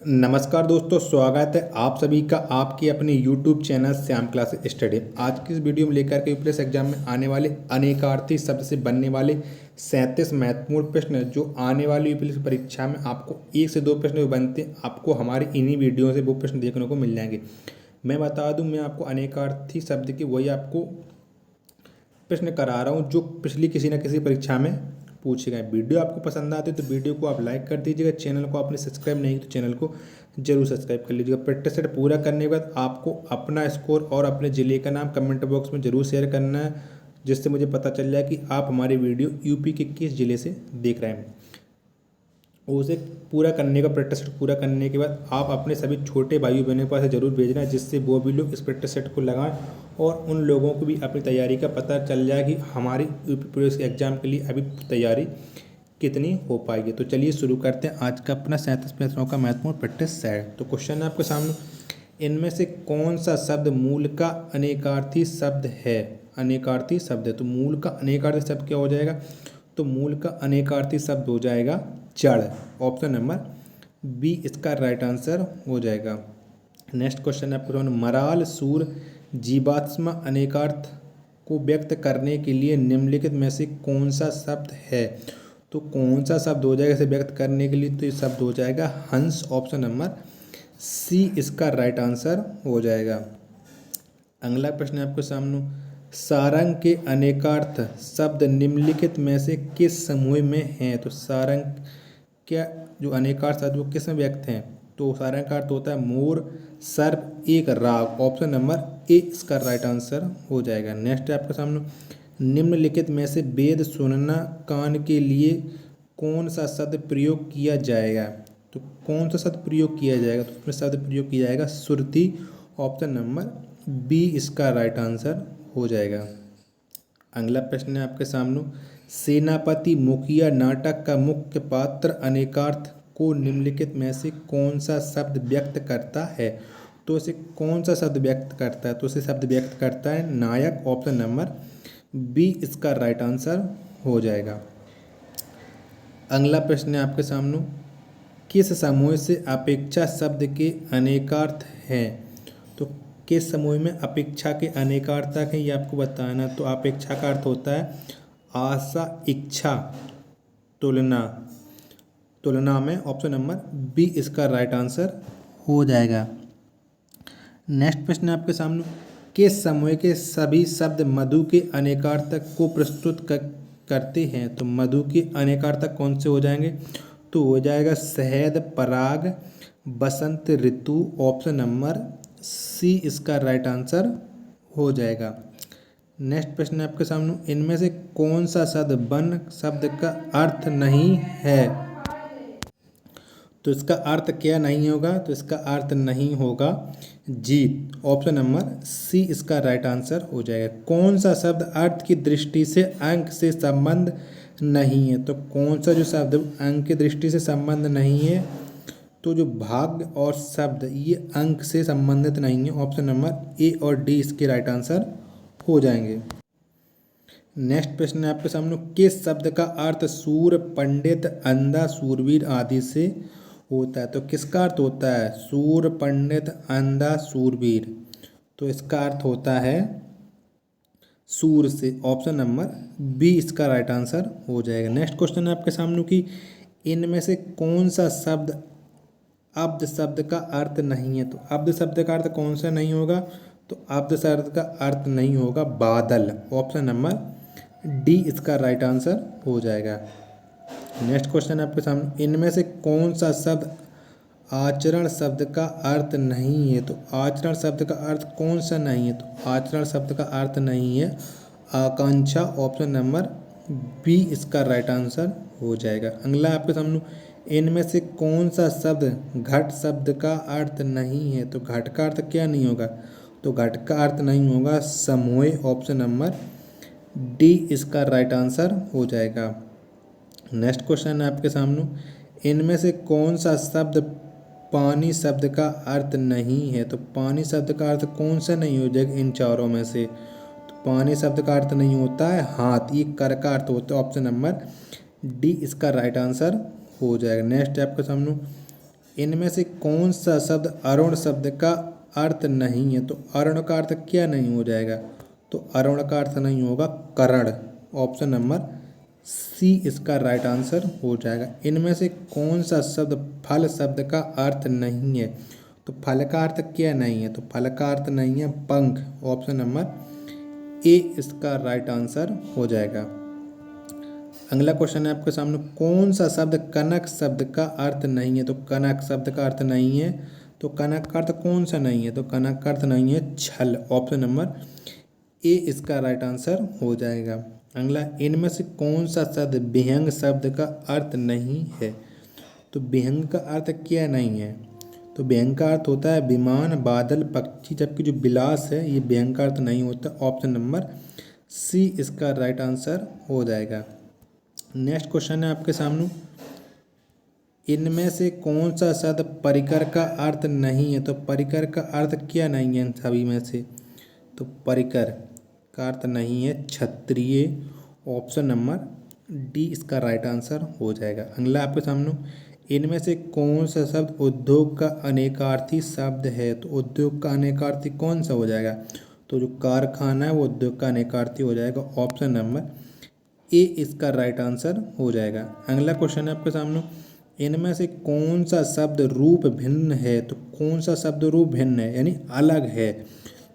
नमस्कार दोस्तों, स्वागत है आप सभी का आपके अपने YouTube channel Shyam classes study. आज की इस वीडियो में लेकर के यूपीएससी एग्जाम में आने वाले अनेकार्थी शब्द से बनने वाले 37 महत्वपूर्ण प्रश्न जो आने वाली यूपीएससी परीक्षा में आपको 1 से 2 प्रश्न जो बनते हैं, आपको हमारी इन्हीं वीडियो से वो प्रश्न देखने को मिल जाएंगे। मैं बता दूँ, मैं आपको अनेकार्थी शब्द की वही आपको प्रश्न करा रहा हूँ जो पिछली किसी न किसी परीक्षा में पूछे गए। वीडियो आपको पसंद आती है तो वीडियो को आप लाइक कर दीजिएगा। चैनल को आपने सब्सक्राइब नहीं तो चैनल को जरूर सब्सक्राइब कर लीजिएगा। प्रैक्टिस सेट पूरा करने के बाद आपको अपना स्कोर और अपने ज़िले का नाम कमेंट बॉक्स में ज़रूर शेयर करना है, जिससे मुझे पता चल जाए कि आप हमारी वीडियो यूपी के किस ज़िले से देख रहे हैं। उसे पूरा करने का प्रैक्टिस सेट पूरा करने के बाद आप अपने सभी छोटे भाई बहनों के पास ज़रूर भेजना है, जिससे वो भी लोग इस प्रैक्टिस सेट को लगाएं और उन लोगों को भी अपनी तैयारी का पता चल जाए कि हमारी यूपी पुलिस के एग्ज़ाम के लिए अभी तैयारी कितनी हो पाएगी। तो चलिए शुरू करते हैं आज का अपना 37 प्रश्नों का महत्वपूर्ण प्रैक्टिस सेट। तो क्वेश्चन है आपके सामने, इनमें से कौन सा शब्द मूल का अनेकार्थी शब्द है? अनेकार्थी शब्द है तो मूल का अनेकार्थी शब्द क्या हो जाएगा? तो मूल का अनेकार्थी शब्द हो जाएगा जड़। ऑप्शन नंबर बी इसका राइट आंसर हो जाएगा। नेक्स्ट क्वेश्चन है आपको, मराल सूर जीवात्मा अनेकार्थ को व्यक्त करने के लिए निम्नलिखित में से कौन सा शब्द है? तो कौन सा शब्द हो जाएगा इसे व्यक्त करने के लिए? तो ये शब्द हो जाएगा हंस। ऑप्शन नंबर सी इसका राइट आंसर हो जाएगा। अगला प्रश्न है आपके सामने, सारंग के अनेकार्थ शब्द निम्नलिखित में से किस समूह में हैं? तो सारंग क्या जो अनेकार्थ शब्द वो किस में व्यक्त हैं? तो सारंग का अर्थ होता है मोर, सर्प, एक राग। ऑप्शन नंबर ए इसका राइट आंसर हो जाएगा। नेक्स्ट है आपके सामने, निम्नलिखित में से वेद सुनना कान के लिए कौन सा शब्द प्रयोग किया जाएगा? तो कौन सा शब्द प्रयोग किया जाएगा? तो उसमें शब्द प्रयोग किया जाएगा श्रुति। ऑप्शन नंबर बी इसका राइट आंसर हो जाएगा। अगला प्रश्न है आपके सामने, सेनापति मुखिया नाटक का मुख्य पात्र अनेकार्थ को निम्नलिखित में से कौन सा शब्द व्यक्त करता है? तो इसे कौन सा शब्द व्यक्त करता है? तो इसे शब्द व्यक्त करता है नायक। ऑप्शन नंबर बी इसका राइट आंसर हो जाएगा। अगला प्रश्न है आपके सामने, किस समूह से अपेक्षा शब्द के अनेकार्थ हैं? तो किस समूह में अपेक्षा के अनेकार्थक हैं ये आपको बताना। तो अपेक्षा का अर्थ होता है आशा, इच्छा, तुलना, तुलना में। ऑप्शन नंबर बी इसका राइट आंसर हो जाएगा। नेक्स्ट प्रश्न है आपके सामने, किस समूह के सभी शब्द मधु के अनेकार्थक को प्रस्तुत करते हैं? तो मधु के अनेकार्थक कौन से हो जाएंगे? तो हो जाएगा शहद, पराग, बसंत ऋतु। ऑप्शन नंबर सी इसका राइट आंसर हो जाएगा। नेक्स्ट प्रश्न है आपके सामने, इनमें से कौन सा शब्द वन शब्द का अर्थ नहीं है? तो इसका अर्थ क्या नहीं होगा? तो इसका अर्थ नहीं होगा जीत। ऑप्शन नंबर सी इसका राइट आंसर हो जाएगा। कौन सा शब्द अर्थ की दृष्टि से अंक से संबंध नहीं है? तो कौन सा जो शब्द अंक की दृष्टि से संबंध नहीं है? तो जो भाग्य और शब्द ये अंक से संबंधित नहीं है। ऑप्शन नंबर ए और डी इसके राइट आंसर हो जाएंगे। नेक्स्ट प्रश्न है आपके सामने, किस शब्द का अर्थ सूर, पंडित, अंधा, सूरवीर आदि से होता है? तो किसका अर्थ होता है सूर, पंडित, अंधा, सूरवीर? तो इसका अर्थ होता है सूर से। ऑप्शन नंबर बी इसका राइट आंसर हो जाएगा। नेक्स्ट क्वेश्चन है आपके सामने कि इनमें से कौन सा शब्द अब्द शब्द का अर्थ नहीं है? तो अब्द शब्द का अर्थ कौन सा नहीं होगा? तो अब्द शब्द का अर्थ नहीं होगा बादल। ऑप्शन नंबर डी इसका राइट आंसर हो जाएगा। नेक्स्ट क्वेश्चन है आपके सामने, इनमें से कौन सा शब्द आचरण शब्द का अर्थ नहीं है? तो आचरण शब्द का अर्थ कौन सा नहीं है? तो आचरण शब्द का अर्थ नहीं है आकांक्षा। ऑप्शन नंबर बी इसका राइट आंसर हो जाएगा। अगला आपके सामने, इनमें से कौन सा शब्द घट शब्द का अर्थ नहीं है? तो घट का अर्थ क्या नहीं होगा? तो घट का अर्थ नहीं होगा समूह। ऑप्शन नंबर डी इसका राइट आंसर हो जाएगा। नेक्स्ट क्वेश्चन है आपके सामने, इनमें से कौन सा शब्द पानी शब्द का अर्थ नहीं है? तो पानी शब्द का अर्थ कौन सा नहीं हो जाएगा इन चारों में से? तो पानी शब्द का अर्थ नहीं होता है हाथ, ये कर का अर्थ होता है। ऑप्शन नंबर डी इसका राइट आंसर हो जाएगा। नेक्स्ट है आपके सामने, इनमें से कौन सा शब्द अरुण शब्द का अर्थ नहीं है? तो अरुण का अर्थ क्या नहीं हो जाएगा? तो अरुण का अर्थ नहीं होगा करण। ऑप्शन नंबर सी इसका राइट आंसर हो जाएगा। इनमें से कौन सा शब्द फल शब्द का अर्थ नहीं है? तो फल का अर्थ क्या नहीं है? तो फल का अर्थ नहीं है पंख। ऑप्शन नंबर ए इसका राइट आंसर हो जाएगा। अगला क्वेश्चन है आपके सामने, कौन सा शब्द कनक शब्द का अर्थ नहीं है? तो कनक शब्द का अर्थ नहीं है, तो कनक का अर्थ कौन सा नहीं है? तो कनक का अर्थ नहीं है छल। ऑप्शन नंबर ए इसका राइट आंसर हो जाएगा। अगला, इनमें से कौन सा शब्द विहंग शब्द का अर्थ नहीं है? तो विहंग का अर्थ क्या नहीं है? तो विहंग का अर्थ होता है विमान, बादल, पक्षी, जबकि जो विलास है ये विहंग का अर्थ नहीं होता। ऑप्शन नंबर सी इसका राइट आंसर हो जाएगा। नेक्स्ट क्वेश्चन है आपके सामने, इनमें से कौन सा शब्द परिकर का अर्थ नहीं है? तो परिकर का अर्थ क्या नहीं है इन सभी में से? तो परिकर का अर्थ नहीं है क्षत्रिय। ऑप्शन नंबर डी इसका राइट आंसर हो जाएगा। अगला आपके सामने, इनमें से कौन सा शब्द उद्योग का अनेकार्थी शब्द है? तो उद्योग का अनेकार्थी कौन सा हो जाएगा? तो जो कारखाना है वो उद्योग का अनेकार्थी हो जाएगा। ऑप्शन नंबर ए इसका राइट आंसर हो जाएगा। अगला क्वेश्चन है आपके सामने, इनमें से कौन सा शब्द रूप भिन्न है? तो कौन सा शब्द रूप भिन्न है यानी अलग है?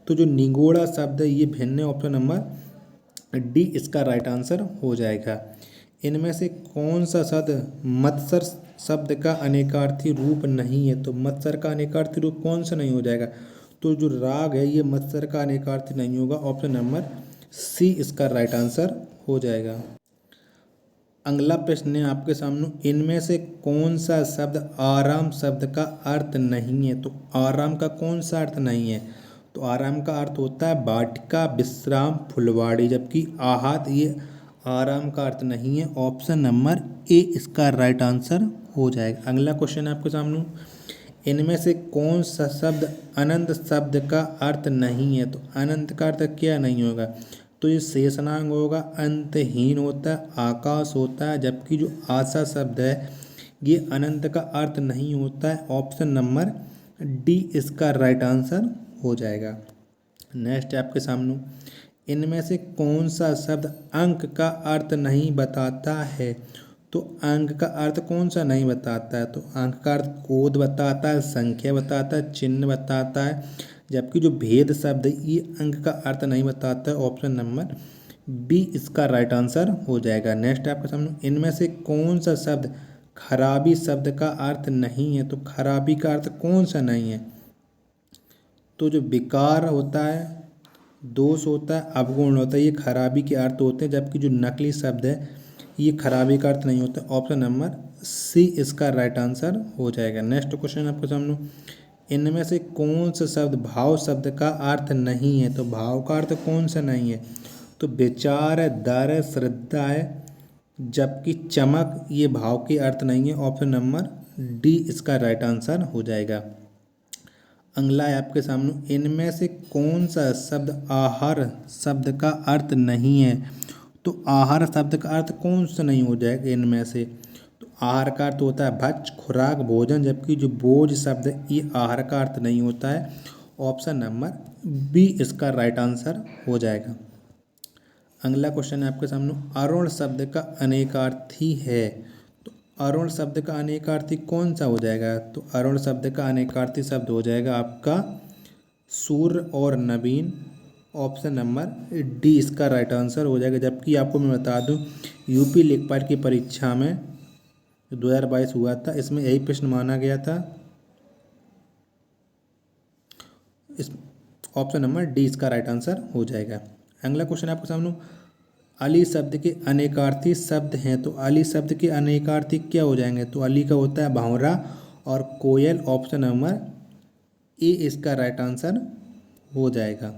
तो जो निगोड़ा शब्द है ये भिन्न है। ऑप्शन नंबर डी इसका राइट आंसर हो जाएगा। इनमें से कौन सा शब्द मत्सर शब्द का अनेकार्थी रूप नहीं है? तो मत्सर का अनेकार्थी रूप कौन सा नहीं हो जाएगा? तो जो राग है ये मत्सर का अनेकार्थी नहीं होगा। ऑप्शन नंबर सी इसका राइट आंसर हो जाएगा। अगला प्रश्न है आपके सामने, इनमें से कौन सा शब्द आराम शब्द का अर्थ नहीं है? तो आराम का कौन सा अर्थ नहीं है? तो आराम का अर्थ होता है वाटिका, विश्राम, फुलवाड़ी, जबकि आहत ये आराम का अर्थ नहीं है। ऑप्शन नंबर ए इसका राइट आंसर हो जाएगा। अगला क्वेश्चन है आपके सामने, इनमें से कौन सा शब्द अनंत शब्द का अर्थ नहीं है? तो अनंत का अर्थ क्या नहीं होगा? तो ये शेषनाग होगा, अंतहीन होता है, आकाश होता है, जबकि जो आशा शब्द है ये अनंत का अर्थ नहीं होता है। ऑप्शन नंबर डी इसका राइट आंसर हो जाएगा। नेक्स्ट है आपके सामने, इनमें से कौन सा शब्द अंक का अर्थ नहीं बताता है? तो अंक का अर्थ कौन सा नहीं बताता है? तो अंक का अर्थ कोड बताता है, संख्या बताता है, चिन्ह बताता है, जबकि जो भेद शब्द ये अंक का अर्थ नहीं बताता है। ऑप्शन नंबर बी इसका राइट आंसर हो जाएगा। नेक्स्ट आपके सामने, इनमें से कौन सा शब्द खराबी शब्द का अर्थ नहीं है? तो खराबी का अर्थ कौन सा नहीं है? तो जो विकार होता है, दोष होता है, अवगुण होता है, ये खराबी के अर्थ होते हैं, जबकि जो नकली शब्द है ये खराबी का अर्थ नहीं होता। ऑप्शन नंबर सी इसका राइट आंसर हो जाएगा। नेक्स्ट क्वेश्चन आपके सामने, इनमें से कौन सा शब्द भाव शब्द का अर्थ नहीं है? तो भाव का अर्थ कौन सा नहीं है? तो विचार है, दर है, श्रद्धा है, जबकि चमक ये भाव के अर्थ नहीं है। ऑप्शन नंबर डी इसका राइट आंसर हो जाएगा। अगला है आपके सामने, इनमें से कौन सा शब्द आहार शब्द का अर्थ नहीं है? तो आहार शब्द का अर्थ कौन सा नहीं हो जाएगा इनमें से? तो आहार का अर्थ होता है भक्ष, खुराक, भोजन, जबकि जो बोझ शब्द ये आहार का अर्थ नहीं होता है। ऑप्शन नंबर बी इसका राइट आंसर हो जाएगा। अगला क्वेश्चन है आपके सामने, अरुण शब्द का अनेकार्थी है। तो अरुण शब्द का अनेकार्थी कौन सा हो जाएगा? तो अरुण शब्द का अनेकार्थी शब्द हो जाएगा आपका सूर्य और नवीन। ऑप्शन नंबर डी इसका राइट आंसर हो जाएगा। जबकि आपको मैं बता दूं, यूपी लेखपाल की परीक्षा में 2022 हुआ था, इसमें यही प्रश्न माना गया था। इस ऑप्शन नंबर डी इसका राइट आंसर हो जाएगा। अगला क्वेश्चन आपके सामने, अली शब्द के अनेकार्थी शब्द हैं। तो अली शब्द के अनेकार्थी क्या हो जाएंगे? तो अली का होता है भंवरा और कोयल। ऑप्शन नंबर ए इसका राइट आंसर हो जाएगा।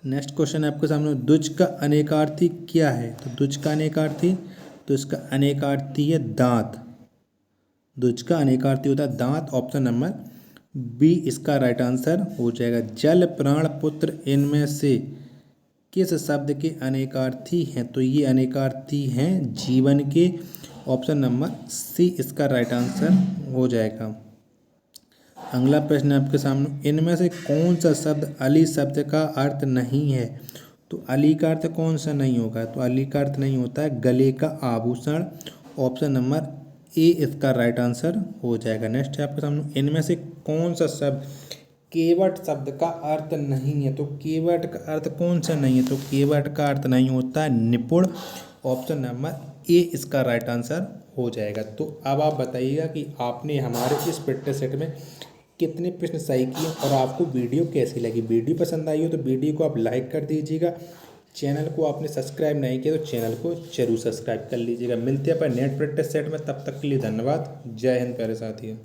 नेक्स्ट क्वेश्चन है आपके सामने, दुज का अनेकार्थी क्या है? तो दुज का अनेकार्थी, तो इसका अनेकार्थी है दांत। दुज का अनेकार्थी होता है दांत। ऑप्शन नंबर बी इसका राइट आंसर हो जाएगा। जल, प्राण, पुत्र, इनमें से किस शब्द के अनेकार्थी हैं? तो ये अनेकार्थी हैं जीवन के। ऑप्शन नंबर सी इसका राइट आंसर हो जाएगा। अगला प्रश्न आपके सामने, इनमें से कौन सा शब्द अली शब्द का अर्थ नहीं है? तो अली का अर्थ कौन सा नहीं होगा? तो अली का अर्थ नहीं होता है गले का आभूषण। ऑप्शन नंबर ए इसका राइट आंसर हो जाएगा। नेक्स्ट है आपके सामने, इनमें से कौन सा शब्द केवट शब्द का अर्थ नहीं है? तो केवट का अर्थ कौन सा नहीं है? तो केवट का अर्थ नहीं होता है निपुण। ऑप्शन नंबर ए इसका राइट आंसर हो जाएगा। तो अब आप बताइएगा कि आपने हमारे इस प्रैक्टिस सेट में कितने प्रश्न सही किए और आपको वीडियो कैसी लगी। वीडियो पसंद आई हो तो वीडियो को आप लाइक कर दीजिएगा। चैनल को आपने सब्सक्राइब नहीं किया तो चैनल को जरूर सब्सक्राइब कर लीजिएगा। मिलते हैं अपन नेक्स्ट प्रैक्टिस सेट में, तब तक के लिए धन्यवाद। जय हिंद प्यारे साथियों।